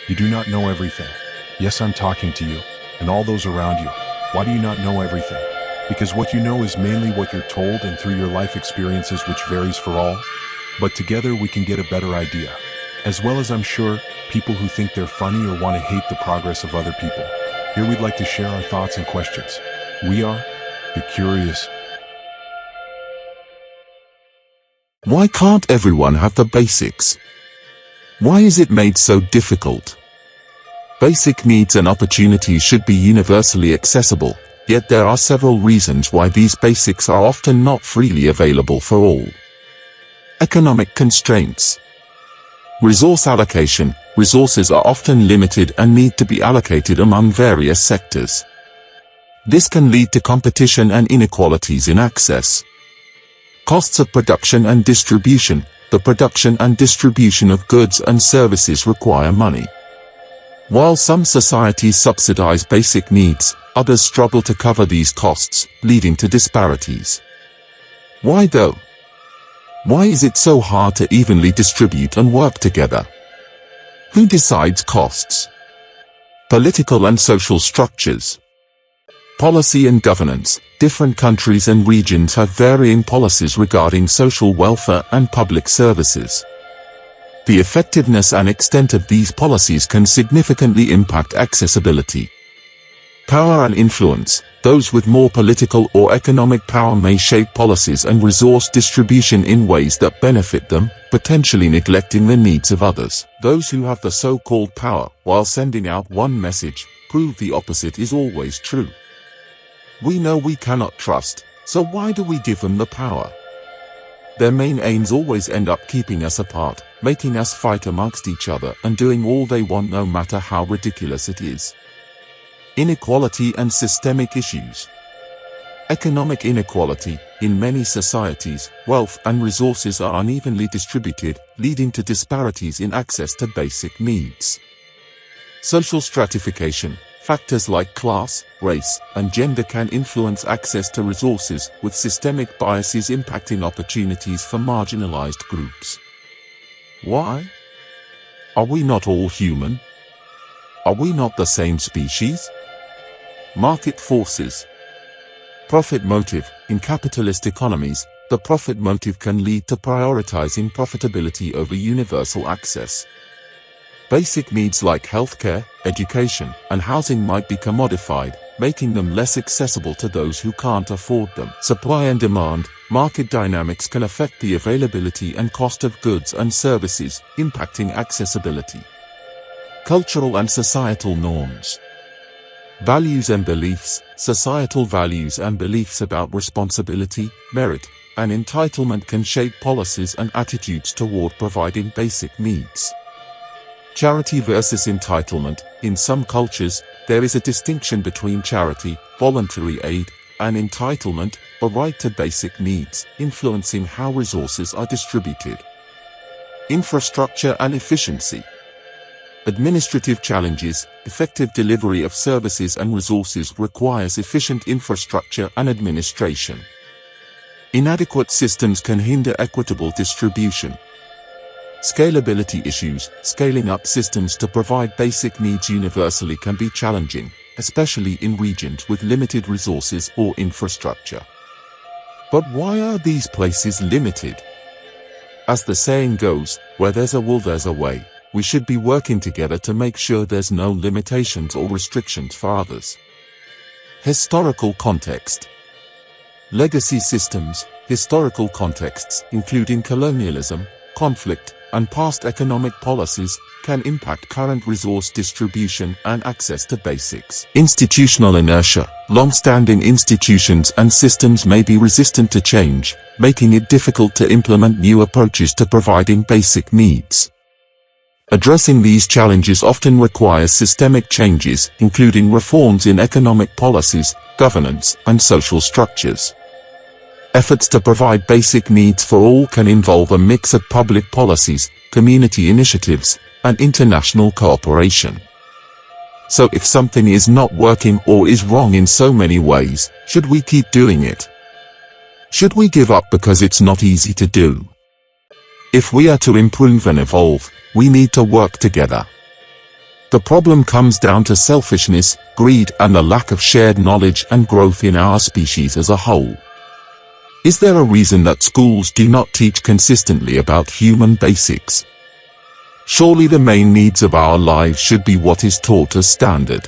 You do not know everything. Yes, I'm talking to you, and all those around you. Why do you not know everything? Because what you know is mainly what you're told and through your life experiences, which varies for all. But together we can get a better idea. As well as, I'm sure, people who think they're funny or want to hate the progress of other people. Here we'd like to share our thoughts and questions. We are the curious. Why can't everyone have the basics? Why is it made so difficult? Basic needs and opportunities should be universally accessible, yet there are several reasons why these basics are often not freely available for all. Economic constraints. Resource allocation. Resources are often limited and need to be allocated among various sectors. This can lead to competition and inequalities in access. Costs of production and distribution. The production and distribution of goods and services require money. While some societies subsidize basic needs, others struggle to cover these costs, leading to disparities. Why though? Why is it so hard to evenly distribute and work together? Who decides costs? Political and social structures. Policy and governance. Different countries and regions have varying policies regarding social welfare and public services. The effectiveness and extent of these policies can significantly impact accessibility. Power and influence. Those with more political or economic power may shape policies and resource distribution in ways that benefit them, potentially neglecting the needs of others. Those who have the so-called power, while sending out one message, prove the opposite is always true. We know we cannot trust, so why do we give them the power? Their main aims always end up keeping us apart, making us fight amongst each other and doing all they want no matter how ridiculous it is. Inequality and systemic issues. Economic inequality. In many societies, wealth and resources are unevenly distributed, leading to disparities in access to basic needs. Social stratification. Factors like class, race, and gender can influence access to resources, with systemic biases impacting opportunities for marginalized groups. Why? Are we not all human? Are we not the same species? Market forces. Profit motive. In capitalist economies, the profit motive can lead to prioritizing profitability over universal access. Basic needs like healthcare, education, and housing might be commodified, making them less accessible to those who can't afford them. Supply and demand. Market dynamics can affect the availability and cost of goods and services, impacting accessibility. Cultural and societal norms. Values and beliefs. Societal values and beliefs about responsibility, merit, and entitlement can shape policies and attitudes toward providing basic needs. Charity versus entitlement. In some cultures, there is a distinction between charity, voluntary aid, and entitlement, a right to basic needs, influencing how resources are distributed. Infrastructure and efficiency. Administrative challenges. Effective delivery of services and resources requires efficient infrastructure and administration. Inadequate systems can hinder equitable distribution. Scalability issues. Scaling up systems to provide basic needs universally can be challenging, especially in regions with limited resources or infrastructure. But why are these places limited? As the saying goes, where there's a will there's a way. We should be working together to make sure there's no limitations or restrictions for others. Historical context. Legacy systems. Historical contexts, including colonialism, conflict, and past economic policies, can impact current resource distribution and access to basics. Institutional inertia. Long-standing institutions and systems may be resistant to change, making it difficult to implement new approaches to providing basic needs. Addressing these challenges often requires systemic changes, including reforms in economic policies, governance, and social structures. Efforts to provide basic needs for all can involve a mix of public policies, community initiatives, and international cooperation. So if something is not working or is wrong in so many ways, should we keep doing it? Should we give up because it's not easy to do? If we are to improve and evolve, we need to work together. The problem comes down to selfishness, greed, and the lack of shared knowledge and growth in our species as a whole. Is there a reason that schools do not teach consistently about human basics? Surely the main needs of our lives should be what is taught as standard.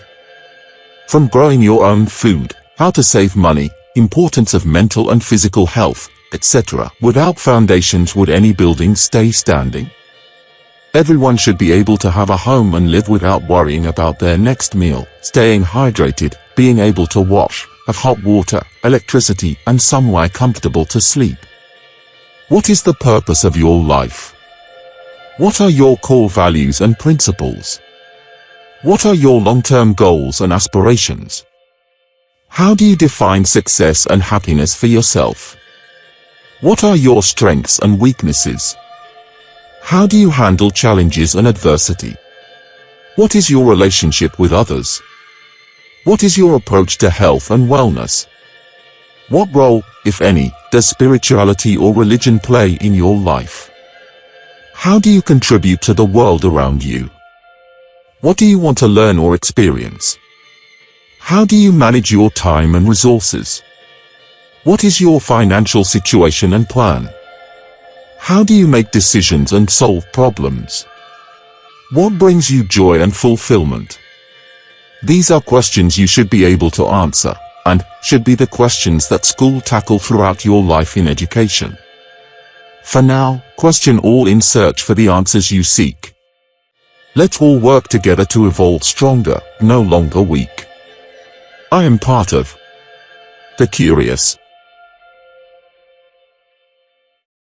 From growing your own food, how to save money, importance of mental and physical health, etc. Without foundations, would any building stay standing? Everyone should be able to have a home and live without worrying about their next meal, staying hydrated, being able to wash, have hot water, electricity, and somewhere comfortable to sleep. What is the purpose of your life? What are your core values and principles? What are your long-term goals and aspirations? How do you define success and happiness for yourself? What are your strengths and weaknesses? How do you handle challenges and adversity? What is your relationship with others? What is your approach to health and wellness? What role, if any, does spirituality or religion play in your life? How do you contribute to the world around you? What do you want to learn or experience? How do you manage your time and resources? What is your financial situation and plan? How do you make decisions and solve problems? What brings you joy and fulfillment? These are questions you should be able to answer, and should be the questions that school tackle throughout your life in education. For now, question all in search for the answers you seek. Let's all work together to evolve stronger, no longer weak. I am part of the curious.